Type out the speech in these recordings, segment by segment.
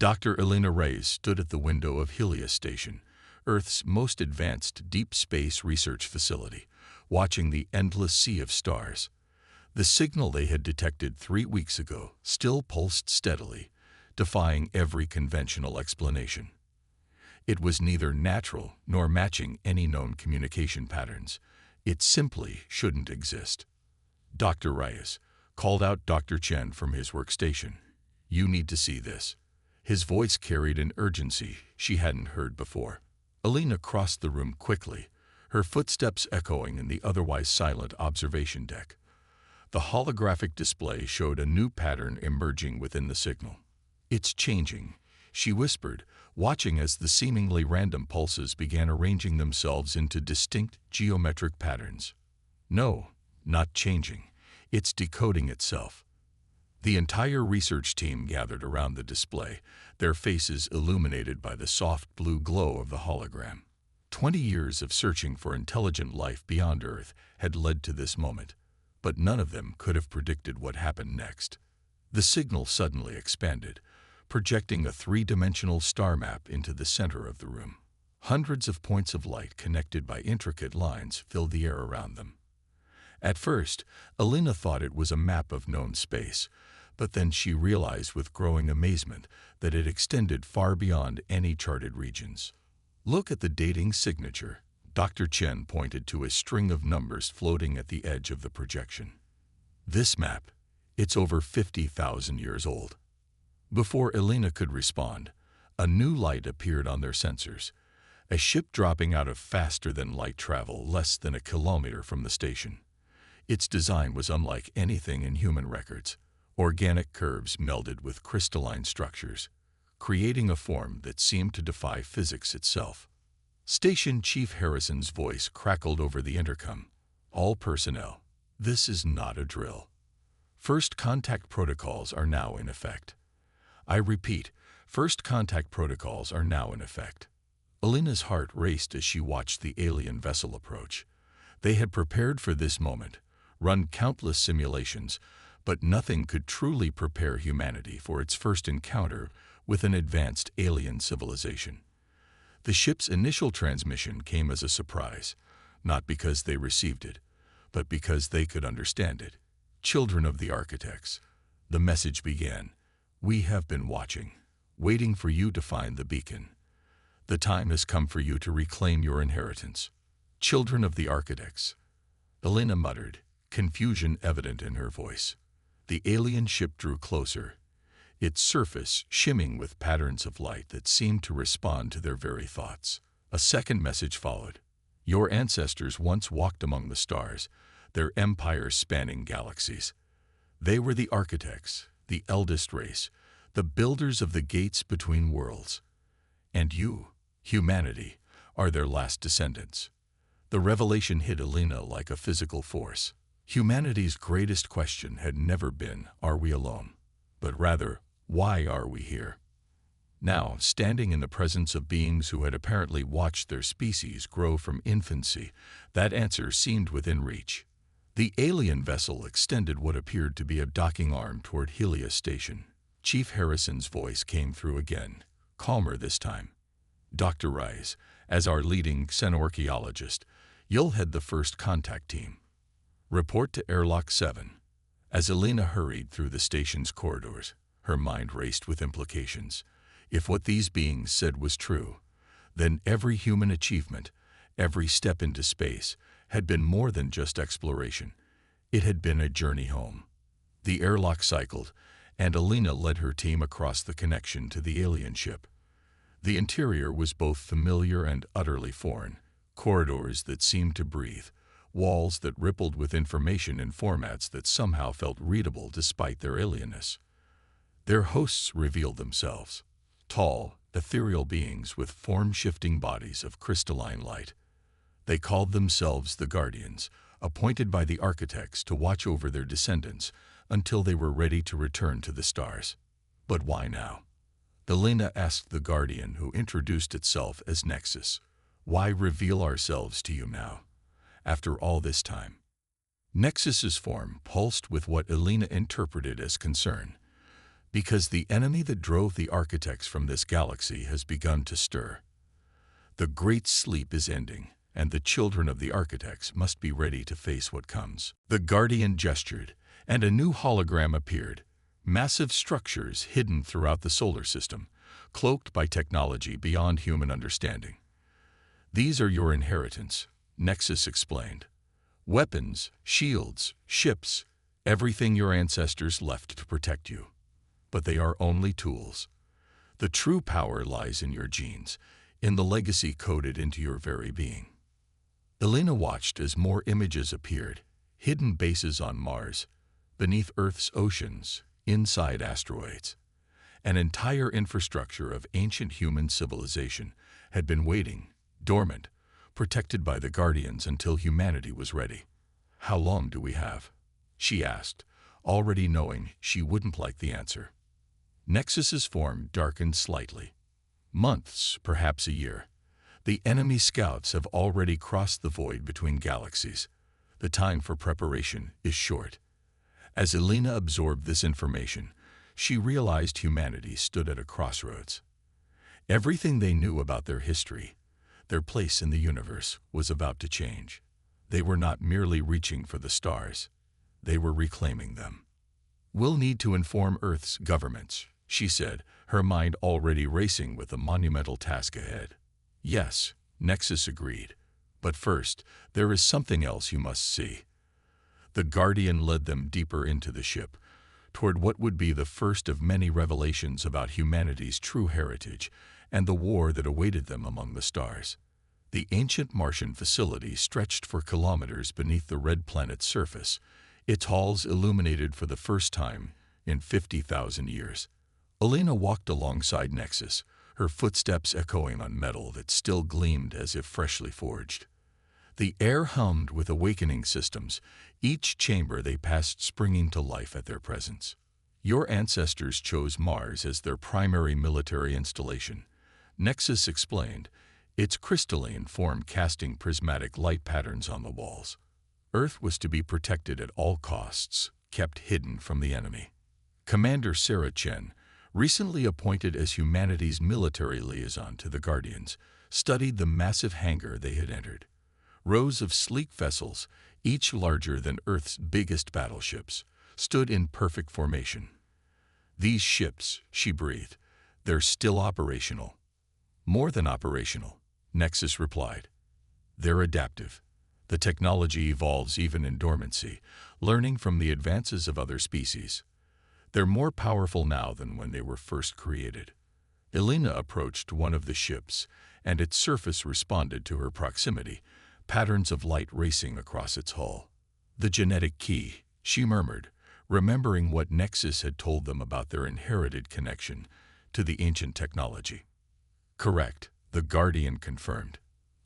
Dr. Elena Reyes stood at the window of Helios Station, Earth's most advanced deep space research facility, watching the endless sea of stars. The signal they had detected 3 weeks ago still pulsed steadily, defying every conventional explanation. It was neither natural nor matching any known communication patterns. It simply shouldn't exist. Dr. Reyes called out Dr. Chen from his workstation. "You need to see this." His voice carried an urgency she hadn't heard before. Elena crossed the room quickly, her footsteps echoing in the otherwise silent observation deck. The holographic display showed a new pattern emerging within the signal. "It's changing," she whispered, watching as the seemingly random pulses began arranging themselves into distinct geometric patterns. "No, not changing. It's decoding itself." The entire research team gathered around the display, their faces illuminated by the soft blue glow of the hologram. 20 years of searching for intelligent life beyond Earth had led to this moment, but none of them could have predicted what happened next. The signal suddenly expanded, projecting a three-dimensional star map into the center of the room. Hundreds of points of light connected by intricate lines filled the air around them. At first, Elena thought it was a map of known space, but then she realized with growing amazement that it extended far beyond any charted regions. "Look at the dating signature." Dr. Chen pointed to a string of numbers floating at the edge of the projection. "This map, it's over 50,000 years old." Before Elena could respond, a new light appeared on their sensors, a ship dropping out of faster-than-light travel less than a kilometer from the station. Its design was unlike anything in human records. Organic curves melded with crystalline structures, creating a form that seemed to defy physics itself. Station Chief Harrison's voice crackled over the intercom. "All personnel, this is not a drill. First contact protocols are now in effect. I repeat, first contact protocols are now in effect." Elena's heart raced as she watched the alien vessel approach. They had prepared for this moment, run countless simulations, but nothing could truly prepare humanity for its first encounter with an advanced alien civilization. The ship's initial transmission came as a surprise, not because they received it, but because they could understand it. "Children of the architects," the message began, "we have been watching, waiting for you to find the beacon. The time has come for you to reclaim your inheritance." "Children of the architects," Elena muttered, confusion evident in her voice. The alien ship drew closer, its surface shimming with patterns of light that seemed to respond to their very thoughts. A second message followed. "Your ancestors once walked among the stars, their empires spanning galaxies. They were the architects, the eldest race, the builders of the gates between worlds. And you, humanity, are their last descendants." The revelation hit Elena like a physical force. Humanity's greatest question had never been, "Are we alone?" but rather, "Why are we here?" Now, standing in the presence of beings who had apparently watched their species grow from infancy, that answer seemed within reach. The alien vessel extended what appeared to be a docking arm toward Helios Station. Chief Harrison's voice came through again, calmer this time. "Dr. Reyes, as our leading xenorchaeologist, you'll head the first contact team. Report to Airlock 7. As Elena hurried through the station's corridors, her mind raced with implications. If what these beings said was true, then every human achievement, every step into space, had been more than just exploration. It had been a journey home. The airlock cycled, and Elena led her team across the connection to the alien ship. The interior was both familiar and utterly foreign, corridors that seemed to breathe, walls that rippled with information in formats that somehow felt readable despite their alienness. Their hosts revealed themselves, tall, ethereal beings with form-shifting bodies of crystalline light. They called themselves the Guardians, appointed by the architects to watch over their descendants until they were ready to return to the stars. But why now? Elena asked the Guardian, who introduced itself as Nexus. "Why reveal ourselves to you now, after all this time?" Nexus's form pulsed with what Elena interpreted as concern. Because the enemy that drove the architects from this galaxy has begun to stir. The great sleep is ending, and the children of the architects must be ready to face what comes. The Guardian gestured, and a new hologram appeared. Massive structures hidden throughout the solar system, cloaked by technology beyond human understanding. These are your inheritance, Nexus explained. Weapons, shields, ships, everything your ancestors left to protect you. But they are only tools. The true power lies in your genes, in the legacy coded into your very being. Elena watched as more images appeared, hidden bases on Mars, beneath Earth's oceans, inside asteroids. An entire infrastructure of ancient human civilization had been waiting, dormant, protected by the Guardians until humanity was ready. "How long do we have?" she asked, already knowing she wouldn't like the answer. Nexus's form darkened slightly. Months, perhaps a year. The enemy scouts have already crossed the void between galaxies. The time for preparation is short. As Elena absorbed this information, she realized humanity stood at a crossroads. Everything they knew about their history, their place in the universe, was about to change. They were not merely reaching for the stars. They were reclaiming them. "We'll need to inform Earth's governments," she said, her mind already racing with the monumental task ahead. "Yes," Nexus agreed. "But first, there is something else you must see." The Guardian led them deeper into the ship, toward what would be the first of many revelations about humanity's true heritage and the war that awaited them among the stars. The ancient Martian facility stretched for kilometers beneath the red planet's surface, its halls illuminated for the first time in 50,000 years. Elena walked alongside Nexus, her footsteps echoing on metal that still gleamed as if freshly forged. The air hummed with awakening systems, each chamber they passed springing to life at their presence. "Your ancestors chose Mars as their primary military installation," Nexus explained, its crystalline form casting prismatic light patterns on the walls. Earth was to be protected at all costs, kept hidden from the enemy. Commander Sarah Chen, recently appointed as humanity's military liaison to the Guardians, studied the massive hangar they had entered. Rows of sleek vessels, each larger than Earth's biggest battleships, stood in perfect formation. "These ships," she breathed, "they're still operational." "More than operational," Nexus replied. "They're adaptive. The technology evolves even in dormancy, learning from the advances of other species. They're more powerful now than when they were first created." Elena approached one of the ships, and its surface responded to her proximity, patterns of light racing across its hull. "The genetic key," she murmured, remembering what Nexus had told them about their inherited connection to the ancient technology. "Correct," the Guardian confirmed.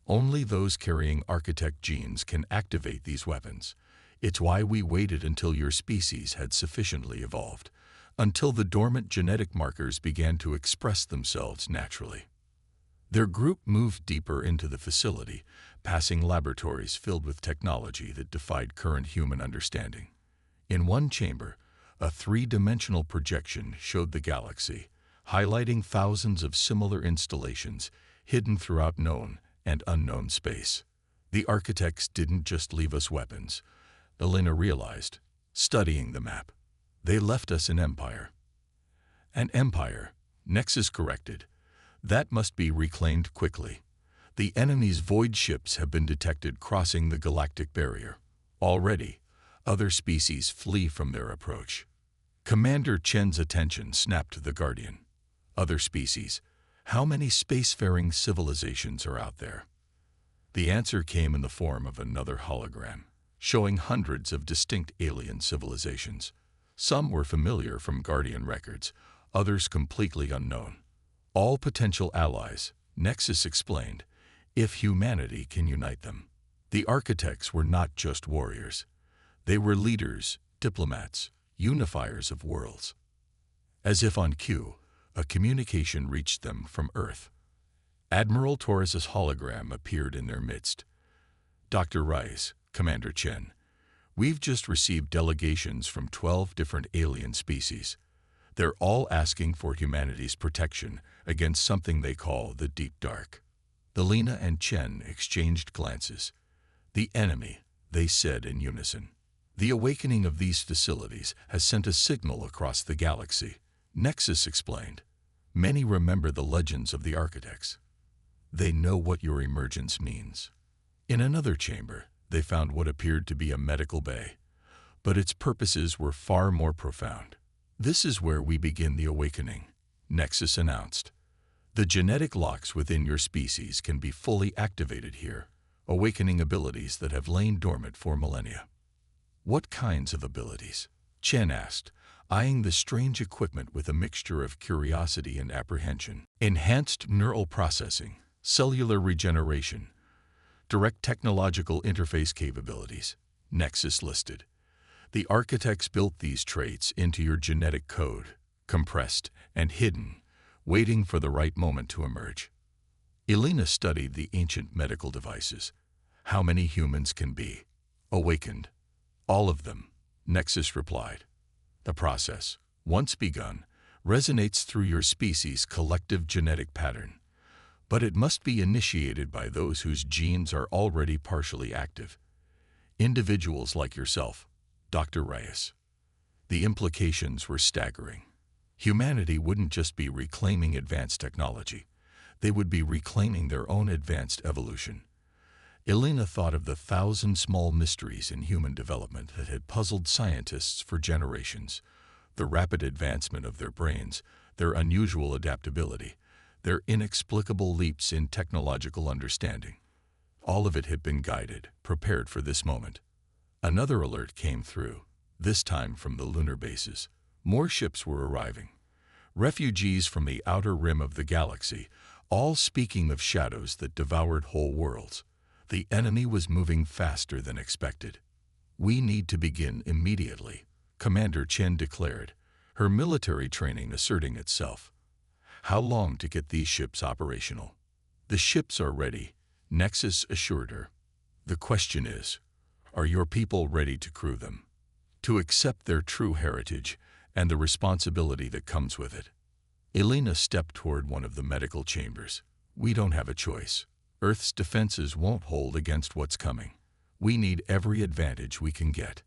"Only those carrying architect genes can activate these weapons. It's why we waited until your species had sufficiently evolved, until the dormant genetic markers began to express themselves naturally." Their group moved deeper into the facility, passing laboratories filled with technology that defied current human understanding. In one chamber, a three-dimensional projection showed the galaxy, highlighting thousands of similar installations hidden throughout known and unknown space. The architects didn't just leave us weapons, Elena realized, studying the map. They left us an empire. "An empire," Nexus corrected. "That must be reclaimed quickly. The enemy's void ships have been detected crossing the galactic barrier. Already, other species flee from their approach." Commander Chen's attention snapped to the Guardian. "Other species? How many spacefaring civilizations are out there?" The answer came in the form of another hologram, showing hundreds of distinct alien civilizations. Some were familiar from Guardian records, others completely unknown. "All potential allies," Nexus explained, "if humanity can unite them." The architects were not just warriors. They were leaders, diplomats, unifiers of worlds. As if on cue, a communication reached them from Earth. Admiral Torres's hologram appeared in their midst. "Dr. Rice, Commander Chen, we've just received delegations from 12 different alien species. They're all asking for humanity's protection against something they call the Deep Dark. Elena and Chen exchanged glances. The enemy, they said in unison. The awakening of these facilities has sent a signal across the galaxy, Nexus explained. Many remember the legends of the architects. They know what your emergence means. In another chamber, they found what appeared to be a medical bay, but its purposes were far more profound. This is where we begin the awakening, Nexus announced. The genetic locks within your species can be fully activated here, awakening abilities that have lain dormant for millennia. What kinds of abilities? Chen asked, eyeing the strange equipment with a mixture of curiosity and apprehension. Enhanced neural processing, cellular regeneration, direct technological interface capabilities, Nexus listed. The architects built these traits into your genetic code, compressed and hidden, waiting for the right moment to emerge. Elena studied the ancient medical devices. How many humans can be awakened? All of them, Nexus replied. The process, once begun, resonates through your species' collective genetic pattern, but it must be initiated by those whose genes are already partially active. Individuals like yourself, Dr. Reyes. The implications were staggering. Humanity wouldn't just be reclaiming advanced technology, they would be reclaiming their own advanced evolution. Elena thought of the 1,000 small mysteries in human development that had puzzled scientists for generations. The rapid advancement of their brains, their unusual adaptability, their inexplicable leaps in technological understanding. All of it had been guided, prepared for this moment. Another alert came through, this time from the lunar bases. More ships were arriving. Refugees from the outer rim of the galaxy, all speaking of shadows that devoured whole worlds. The enemy was moving faster than expected. We need to begin immediately, Commander Chen declared, her military training asserting itself. How long to get these ships operational? The ships are ready, Nexus assured her. The question is, are your people ready to crew them? To accept their true heritage and the responsibility that comes with it? Elena stepped toward one of the medical chambers. We don't have a choice. Earth's defenses won't hold against what's coming. We need every advantage we can get.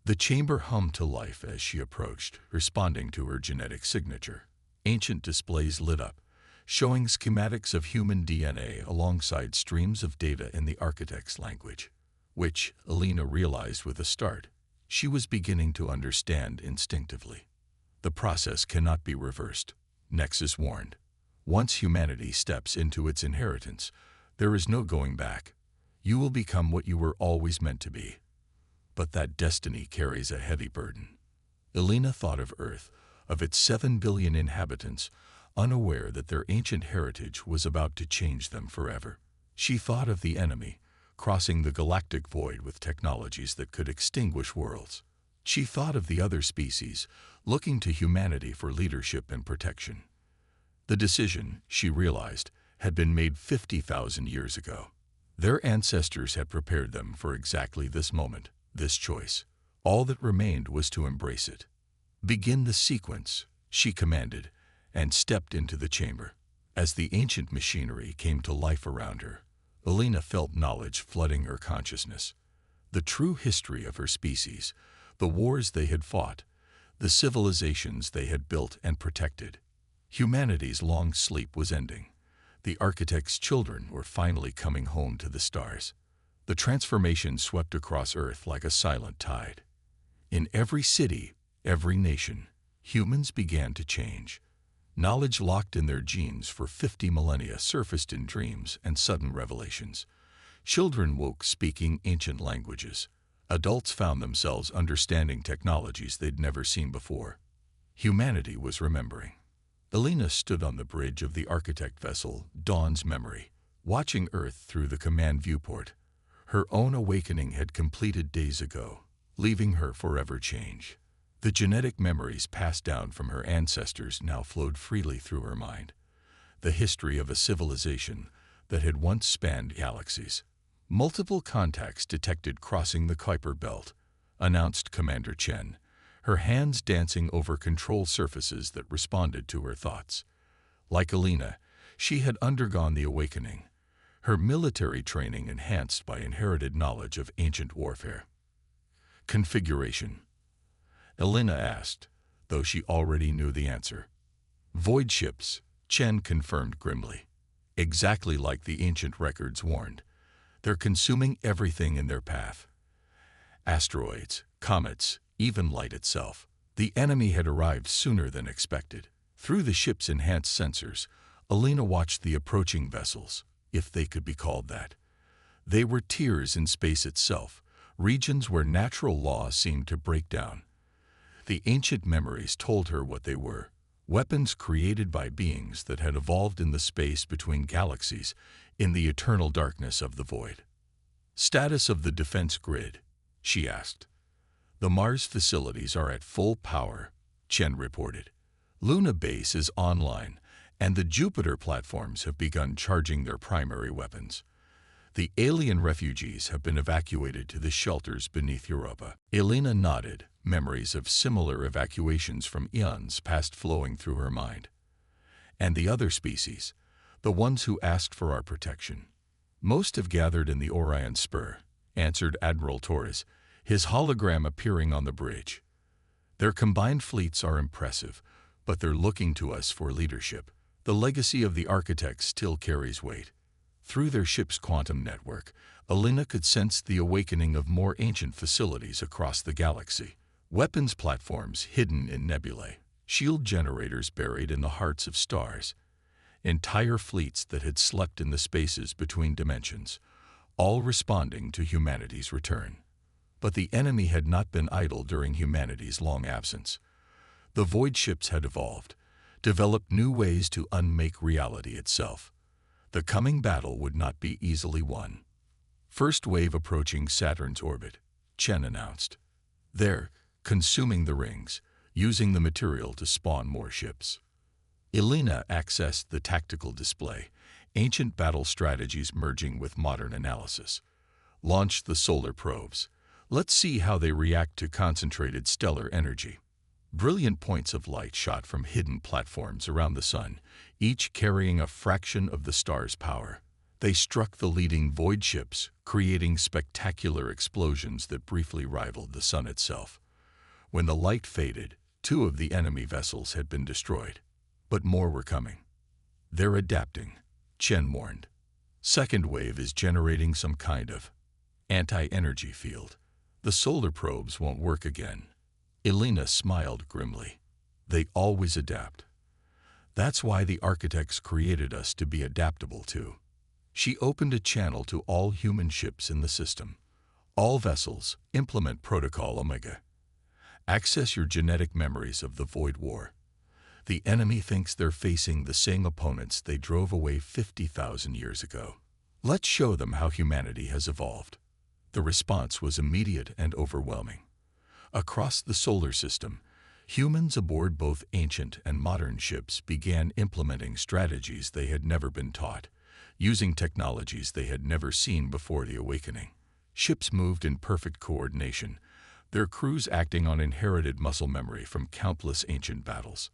The chamber hummed to life as she approached, responding to her genetic signature. Ancient displays lit up, showing schematics of human DNA alongside streams of data in the architect's language, which, Elena realized with a start, she was beginning to understand instinctively. The process cannot be reversed, Nexus warned. Once humanity steps into its inheritance, there is no going back. You will become what you were always meant to be. But that destiny carries a heavy burden. Elena thought of Earth, of its 7 billion inhabitants, unaware that their ancient heritage was about to change them forever. She thought of the enemy, crossing the galactic void with technologies that could extinguish worlds. She thought of the other species, looking to humanity for leadership and protection. The decision, she realized, had been made 50,000 years ago. Their ancestors had prepared them for exactly this moment, this choice. All that remained was to embrace it. Begin the sequence, she commanded, and stepped into the chamber. As the ancient machinery came to life around her, Elena felt knowledge flooding her consciousness. The true history of her species, the wars they had fought, the civilizations they had built and protected. Humanity's long sleep was ending. The architect's children were finally coming home to the stars. The transformation swept across Earth like a silent tide. In every city, every nation, humans began to change. Knowledge locked in their genes for 50 millennia surfaced in dreams and sudden revelations. Children woke speaking ancient languages. Adults found themselves understanding technologies they'd never seen before. Humanity was remembering. Elena stood on the bridge of the architect vessel, Dawn's Memory, watching Earth through the command viewport. Her own awakening had completed days ago, leaving her forever changed. The genetic memories passed down from her ancestors now flowed freely through her mind. The history of a civilization that had once spanned galaxies. Multiple contacts detected crossing the Kuiper Belt, announced Commander Chen, her hands dancing over control surfaces that responded to her thoughts. Like Alina, she had undergone the awakening, her military training enhanced by inherited knowledge of ancient warfare. Configuration, Alina asked, though she already knew the answer. Void ships, Chen confirmed grimly. Exactly like the ancient records warned. They're consuming everything in their path. Asteroids, comets, even light itself. The enemy had arrived sooner than expected. Through the ship's enhanced sensors, Alina watched the approaching vessels, if they could be called that. They were tiers in space itself, regions where natural laws seemed to break down. The ancient memories told her what they were. Weapons created by beings that had evolved in the space between galaxies, in the eternal darkness of the void. Status of the defense grid, she asked. The Mars facilities are at full power, Chen reported. Luna base is online, and the Jupiter platforms have begun charging their primary weapons. The alien refugees have been evacuated to the shelters beneath Europa. Alina nodded, memories of similar evacuations from eons past flowing through her mind. And the other species, the ones who asked for our protection. Most have gathered in the Orion Spur, answered Admiral Torres, his hologram appearing on the bridge. Their combined fleets are impressive, but they're looking to us for leadership. The legacy of the architects still carries weight. Through their ship's quantum network, Alina could sense the awakening of more ancient facilities across the galaxy. Weapons platforms hidden in nebulae, shield generators buried in the hearts of stars, entire fleets that had slept in the spaces between dimensions, all responding to humanity's return. But the enemy had not been idle during humanity's long absence. The void ships had evolved, developed new ways to unmake reality itself. The coming battle would not be easily won. First wave approaching Saturn's orbit, Chen announced. They're consuming the rings, using the material to spawn more ships. Alina accessed the tactical display, ancient battle strategies merging with modern analysis. Launched the solar probes. Let's see how they react to concentrated stellar energy. Brilliant points of light shot from hidden platforms around the sun, each carrying a fraction of the star's power. They struck the leading void ships, creating spectacular explosions that briefly rivaled the sun itself. When the light faded, 2 of the enemy vessels had been destroyed. But more were coming. They're adapting, Chen warned. Second wave is generating some kind of anti-energy field. The solar probes won't work again. Alina smiled grimly. They always adapt. That's why the architects created us to be adaptable too. She opened a channel to all human ships in the system. All vessels, implement Protocol Omega. Access your genetic memories of the Void War. The enemy thinks they're facing the same opponents they drove away 50,000 years ago. Let's show them how humanity has evolved. The response was immediate and overwhelming. Across the solar system, humans aboard both ancient and modern ships began implementing strategies they had never been taught, using technologies they had never seen before the awakening. Ships moved in perfect coordination, their crews acting on inherited muscle memory from countless ancient battles.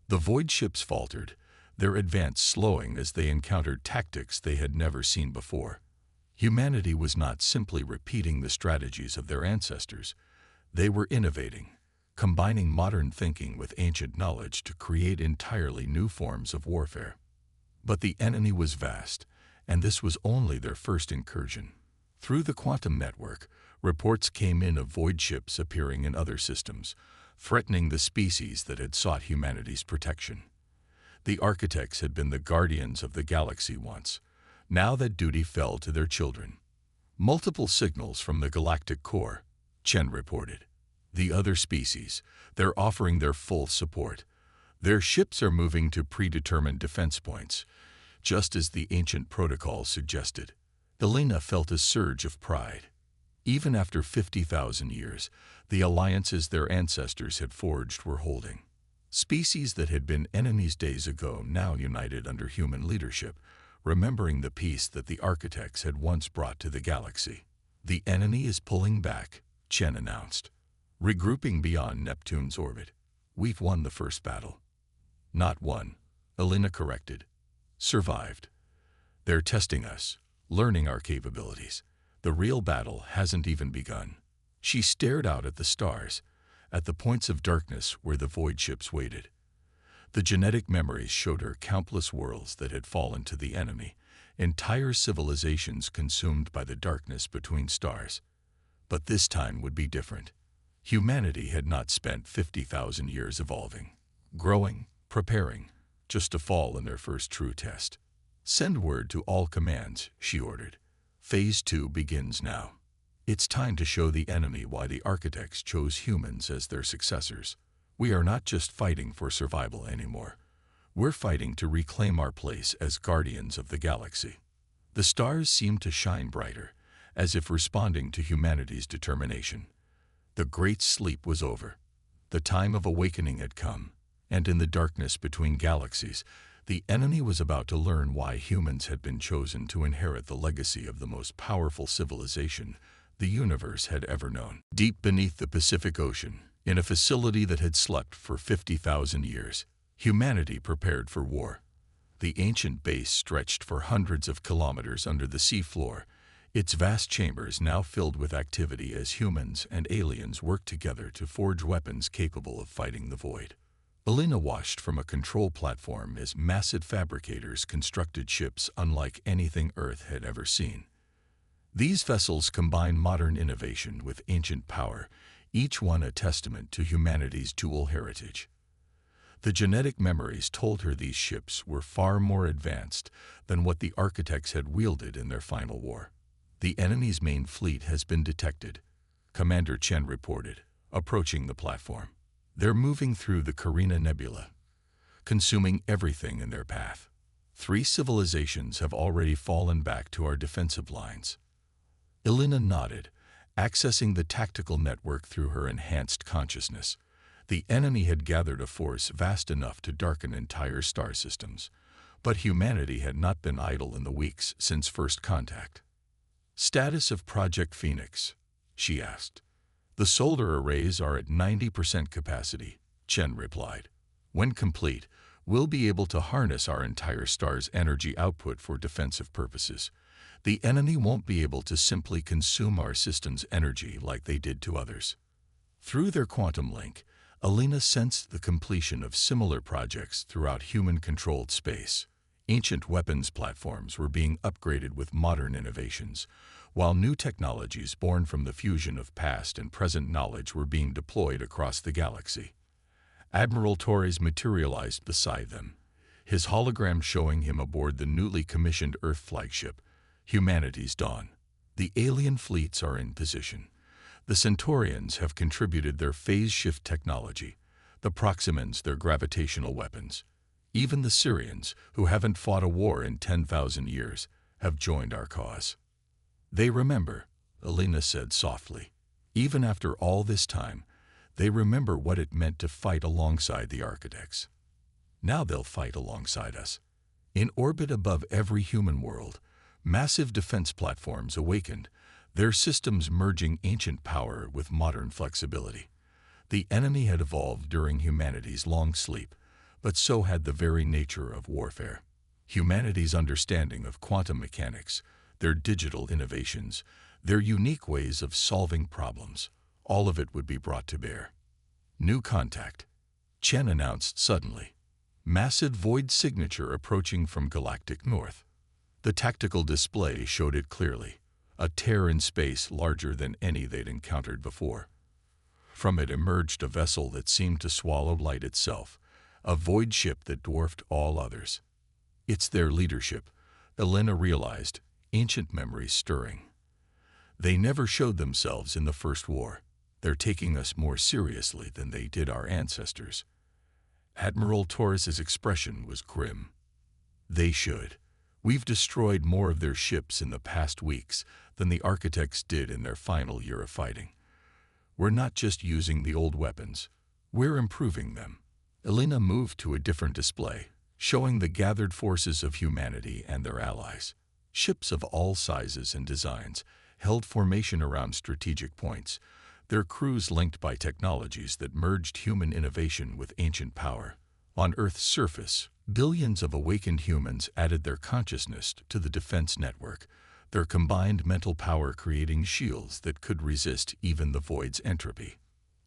The void ships faltered, their advance slowing as they encountered tactics they had never seen before. Humanity was not simply repeating the strategies of their ancestors. They were innovating, combining modern thinking with ancient knowledge to create entirely new forms of warfare. But the enemy was vast, and this was only their first incursion. Through the quantum network, reports came in of void ships appearing in other systems, threatening the species that had sought humanity's protection. The architects had been the guardians of the galaxy once. Now that duty fell to their children. Multiple signals from the galactic core, Chen reported. The other species, they're offering their full support. Their ships are moving to predetermined defense points, just as the ancient protocol suggested. Alina felt a surge of pride. Even after 50,000 years, the alliances their ancestors had forged were holding. Species that had been enemies days ago now united under human leadership, remembering the peace that the architects had once brought to the galaxy. The enemy is pulling back, Chen announced. Regrouping beyond Neptune's orbit. We've won the first battle. Not won, Elena corrected. Survived. They're testing us, learning our capabilities. The real battle hasn't even begun. She stared out at the stars, at the points of darkness where the void ships waited. The genetic memories showed her countless worlds that had fallen to the enemy, entire civilizations consumed by the darkness between stars. But this time would be different. Humanity had not spent 50,000 years evolving, growing, preparing, just to fall in their first true test. Send word to all commands, she ordered. Phase 2 begins now. It's time to show the enemy why the architects chose humans as their successors. We are not just fighting for survival anymore. We're fighting to reclaim our place as guardians of the galaxy. The stars seemed to shine brighter, as if responding to humanity's determination. The great sleep was over. The time of awakening had come, and in the darkness between galaxies, the enemy was about to learn why humans had been chosen to inherit the legacy of the most powerful civilization the universe had ever known. Deep beneath the Pacific Ocean, in a facility that had slept for 50,000 years, humanity prepared for war. The ancient base stretched for hundreds of kilometers under the seafloor, its vast chambers now filled with activity as humans and aliens worked together to forge weapons capable of fighting the void. Elena watched from a control platform as massive fabricators constructed ships unlike anything Earth had ever seen. These vessels combine modern innovation with ancient power, each one a testament to humanity's dual heritage. The genetic memories told her these ships were far more advanced than what the architects had wielded in their final war. The enemy's main fleet has been detected, Commander Chen reported, approaching the platform. They're moving through the Carina Nebula, consuming everything in their path. 3 civilizations have already fallen back to our defensive lines. Elena nodded, accessing the tactical network through her enhanced consciousness. The enemy had gathered a force vast enough to darken entire star systems, but humanity had not been idle in the weeks since first contact. Status of Project Phoenix, she asked. The solar arrays are at 90% capacity, Chen replied. When complete, we'll be able to harness our entire star's energy output for defensive purposes. The enemy won't be able to simply consume our system's energy like they did to others. Through their quantum link, Elena sensed the completion of similar projects throughout human-controlled space. Ancient weapons platforms were being upgraded with modern innovations, while new technologies born from the fusion of past and present knowledge were being deployed across the galaxy. Admiral Torres materialized beside them, his hologram showing him aboard the newly commissioned Earth flagship, Humanity's Dawn. The alien fleets are in position. The Centaurians have contributed their phase shift technology, the Proximans their gravitational weapons. Even the Syrians, who haven't fought a war in 10,000 years, have joined our cause. They remember, Elena said softly. Even after all this time, they remember what it meant to fight alongside the architects. Now they'll fight alongside us. In orbit above every human world, massive defense platforms awakened, their systems merging ancient power with modern flexibility. The enemy had evolved during humanity's long sleep, but so had the very nature of warfare. Humanity's understanding of quantum mechanics, their digital innovations, their unique ways of solving problems, all of it would be brought to bear. New contact, Chen announced suddenly. Massive void signature approaching from Galactic North. The tactical display showed it clearly, a tear in space larger than any they'd encountered before. From it emerged a vessel that seemed to swallow light itself, a void ship that dwarfed all others. It's their leadership, Elena realized, ancient memories stirring. They never showed themselves in the First War. They're taking us more seriously than they did our ancestors. Admiral Torres's expression was grim. They should. We've destroyed more of their ships in the past weeks than the architects did in their final year of fighting. We're not just using the old weapons, we're improving them. Elena moved to a different display, showing the gathered forces of humanity and their allies. Ships of all sizes and designs held formation around strategic points, their crews linked by technologies that merged human innovation with ancient power. On Earth's surface, billions of awakened humans added their consciousness to the defense network, their combined mental power creating shields that could resist even the void's entropy.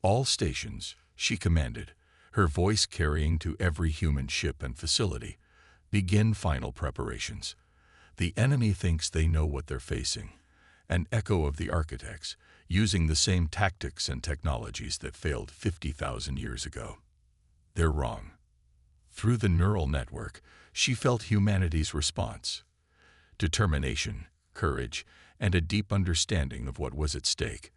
"All stations," she commanded, her voice carrying to every human ship and facility, "begin final preparations. The enemy thinks they know what they're facing." An echo of the architects, using the same tactics and technologies that failed 50,000 years ago. They're wrong. Through the neural network, she felt humanity's response. Determination, courage, and a deep understanding of what was at stake.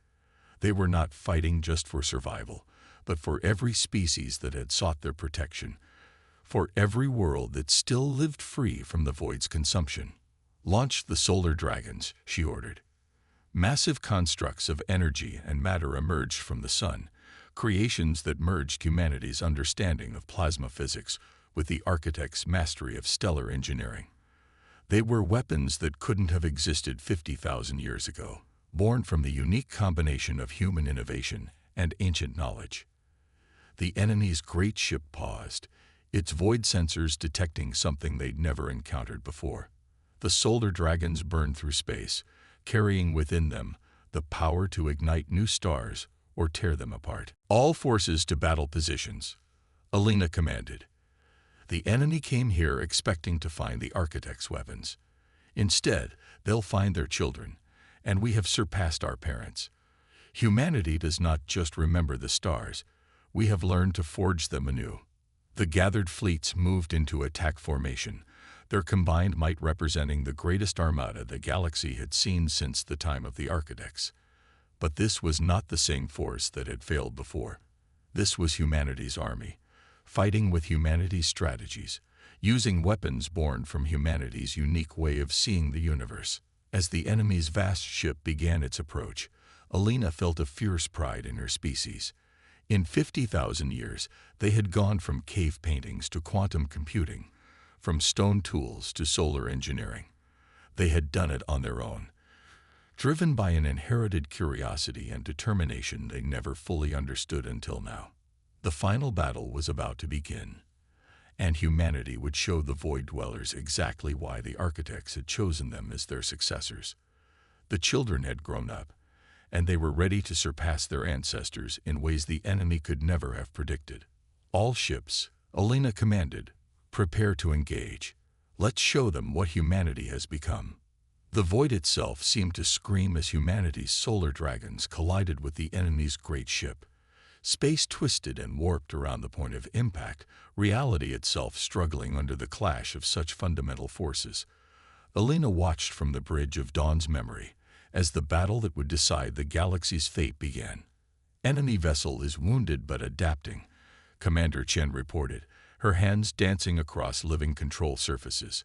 They were not fighting just for survival, but for every species that had sought their protection, for every world that still lived free from the void's consumption. "Launch the solar dragons," she ordered. Massive constructs of energy and matter emerged from the sun, creations that merged humanity's understanding of plasma physics with the architect's mastery of stellar engineering. They were weapons that couldn't have existed 50,000 years ago, born from the unique combination of human innovation and ancient knowledge. The enemy's great ship paused, its void sensors detecting something they'd never encountered before. The solar dragons burned through space, carrying within them the power to ignite new stars or tear them apart. "All forces to battle positions," Alina commanded. "The enemy came here expecting to find the architect's weapons. Instead, they'll find their children, and we have surpassed our parents. Humanity does not just remember the stars, we have learned to forge them anew." The gathered fleets moved into attack formation, their combined might representing the greatest armada the galaxy had seen since the time of the architects. But this was not the same force that had failed before. This was humanity's army, fighting with humanity's strategies, using weapons born from humanity's unique way of seeing the universe. As the enemy's vast ship began its approach, Alina felt a fierce pride in her species. In 50,000 years, they had gone from cave paintings to quantum computing, from stone tools to solar engineering. They had done it on their own, driven by an inherited curiosity and determination they never fully understood until now. The final battle was about to begin, and humanity would show the Void Dwellers exactly why the architects had chosen them as their successors. The children had grown up, and they were ready to surpass their ancestors in ways the enemy could never have predicted. "All ships," Alina commanded, "prepare to engage. Let's show them what humanity has become." The void itself seemed to scream as humanity's solar dragons collided with the enemy's great ship. Space twisted and warped around the point of impact, reality itself struggling under the clash of such fundamental forces. Alina watched from the bridge of Dawn's memory as the battle that would decide the galaxy's fate began. "Enemy vessel is wounded but adapting," Commander Chen reported, her hands dancing across living control surfaces.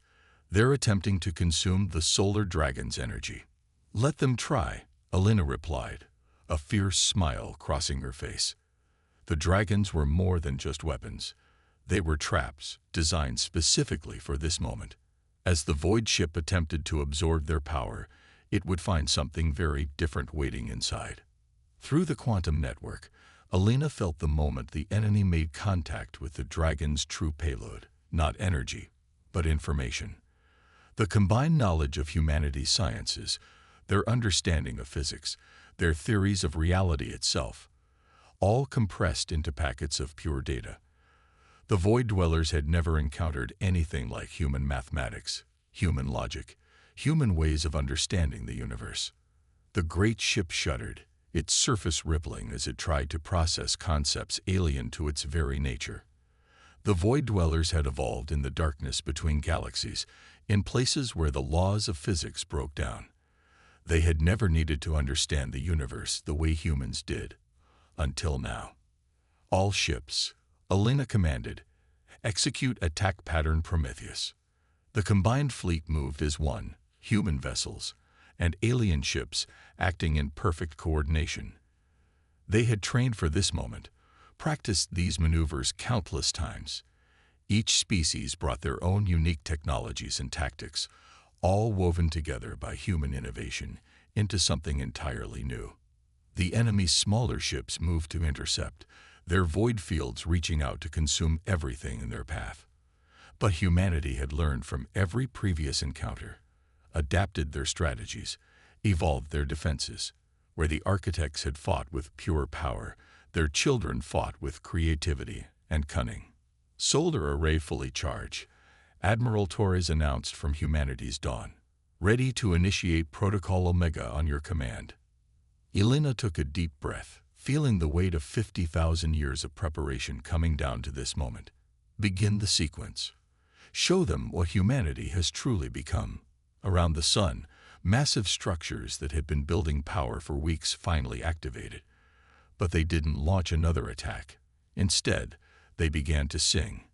"They're attempting to consume the solar dragon's energy." "Let them try," Alina replied, a fierce smile crossing her face. The dragons were more than just weapons. They were traps designed specifically for this moment. As the void ship attempted to absorb their power, it would find something very different waiting inside. Through the quantum network, Alina felt the moment the enemy made contact with the dragon's true payload, not energy, but information. The combined knowledge of humanity's sciences, their understanding of physics, their theories of reality itself, all compressed into packets of pure data. The Void Dwellers had never encountered anything like human mathematics, human logic, human ways of understanding the universe. The great ship shuddered, its surface rippling as it tried to process concepts alien to its very nature. The Void Dwellers had evolved in the darkness between galaxies, in places where the laws of physics broke down. They had never needed to understand the universe the way humans did, until now. "All ships," Alina commanded, "execute attack pattern Prometheus." The combined fleet moved as one, human vessels and alien ships acting in perfect coordination. They had trained for this moment, practiced these maneuvers countless times. Each species brought their own unique technologies and tactics, all woven together by human innovation into something entirely new. The enemy's smaller ships moved to intercept, their void fields reaching out to consume everything in their path. But humanity had learned from every previous encounter, adapted their strategies, evolved their defenses. Where the architects had fought with pure power, their children fought with creativity and cunning. Solar array fully charged, Admiral Torres announced from humanity's dawn. Ready to initiate Protocol Omega on your command. Elena took a deep breath, feeling the weight of 50,000 years of preparation coming down to this moment. Begin the sequence. Show them what humanity has truly become. Around the sun, massive structures that had been building power for weeks finally activated. But they didn't launch another attack. Instead, they began to sing.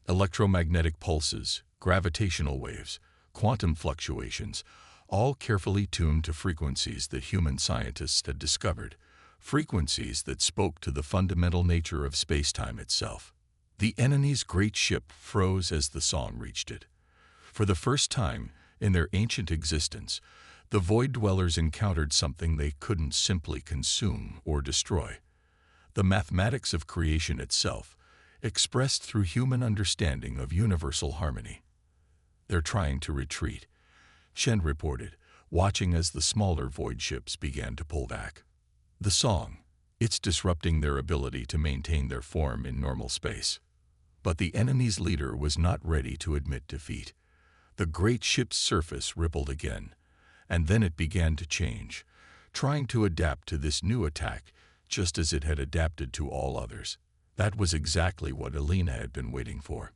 Electromagnetic pulses, gravitational waves, quantum fluctuations, all carefully tuned to frequencies that human scientists had discovered, frequencies that spoke to the fundamental nature of space-time itself. The enemy's great ship froze as the song reached it. For the first time in their ancient existence, the Void Dwellers encountered something they couldn't simply consume or destroy. The mathematics of creation itself, expressed through human understanding of universal harmony. They're trying to retreat, Shen reported, watching as the smaller void ships began to pull back. The song, it's disrupting their ability to maintain their form in normal space. But the enemy's leader was not ready to admit defeat. The great ship's surface rippled again, and then it began to change, trying to adapt to this new attack just as it had adapted to all others. That was exactly what Elena had been waiting for.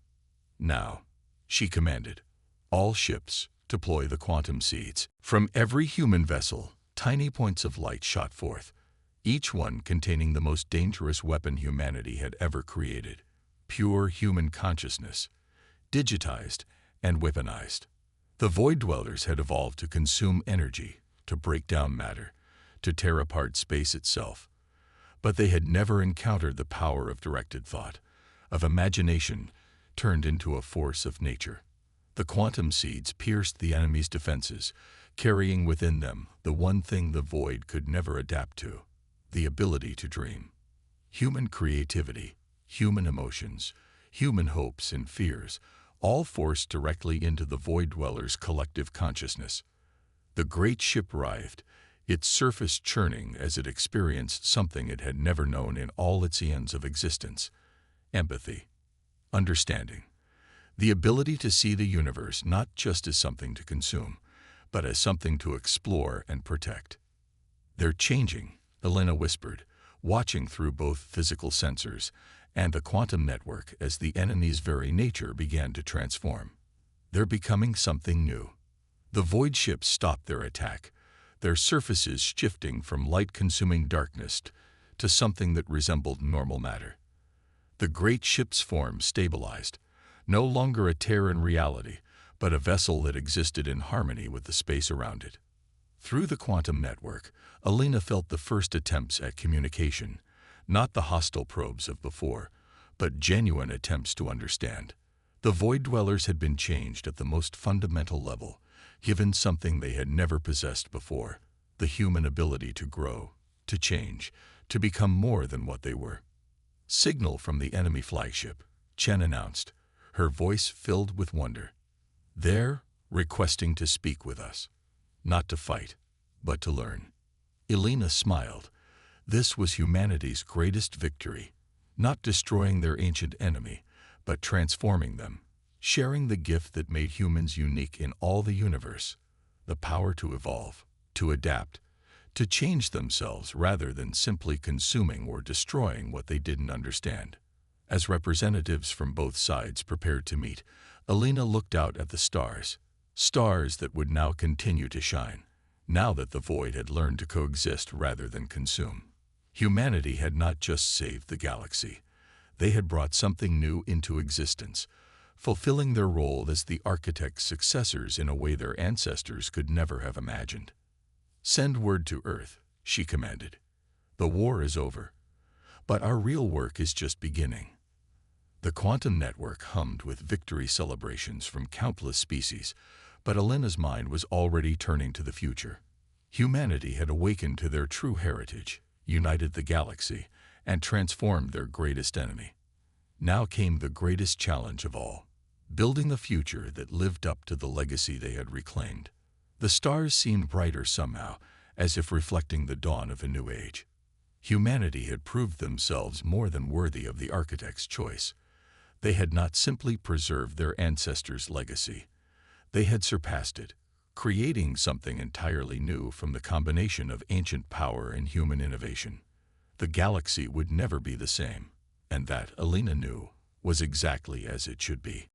Now, she commanded, all ships, deploy the quantum seeds. From every human vessel, tiny points of light shot forth, each one containing the most dangerous weapon humanity had ever created. Pure human consciousness, digitized and weaponized. The Void Dwellers had evolved to consume energy, to break down matter, to tear apart space itself. But they had never encountered the power of directed thought, of imagination turned into a force of nature. The quantum seeds pierced the enemy's defenses, carrying within them the one thing the Void could never adapt to, the ability to dream. Human creativity, human emotions, human hopes and fears, all forced directly into the Void Dwellers' collective consciousness. The great ship writhed, its surface churning as it experienced something it had never known in all its eons of existence: empathy, understanding, the ability to see the universe not just as something to consume, but as something to explore and protect. They're changing, Elena whispered, watching through both physical sensors and the quantum network as the enemy's very nature began to transform. They're becoming something new. The void ships stopped their attack, their surfaces shifting from light-consuming darkness to something that resembled normal matter. The great ship's form stabilized, no longer a tear in reality, but a vessel that existed in harmony with the space around it. Through the quantum network, Elena felt the first attempts at communication, not the hostile probes of before, but genuine attempts to understand. The Void Dwellers had been changed at the most fundamental level, given something they had never possessed before: the human ability to grow, to change, to become more than what they were. Signal from the enemy flagship, Chen announced, her voice filled with wonder. They're requesting to speak with us. Not to fight, but to learn. Elena smiled. This was humanity's greatest victory, not destroying their ancient enemy, but transforming them, sharing the gift that made humans unique in all the universe: the power to evolve, to adapt, to change themselves rather than simply consuming or destroying what they didn't understand. As representatives from both sides prepared to meet, Elena looked out at the stars, stars that would now continue to shine, now that the void had learned to coexist rather than consume. Humanity had not just saved the galaxy. They had brought something new into existence, fulfilling their role as the architect's successors in a way their ancestors could never have imagined. Send word to Earth, she commanded. The war is over, but our real work is just beginning. The quantum network hummed with victory celebrations from countless species, but Elena's mind was already turning to the future. Humanity had awakened to their true heritage, united the galaxy, and transformed their greatest enemy. Now came the greatest challenge of all, building a future that lived up to the legacy they had reclaimed. The stars seemed brighter somehow, as if reflecting the dawn of a new age. Humanity had proved themselves more than worthy of the architect's choice. They had not simply preserved their ancestors' legacy. They had surpassed it, creating something entirely new from the combination of ancient power and human innovation. The galaxy would never be the same, and that, Alina knew, was exactly as it should be.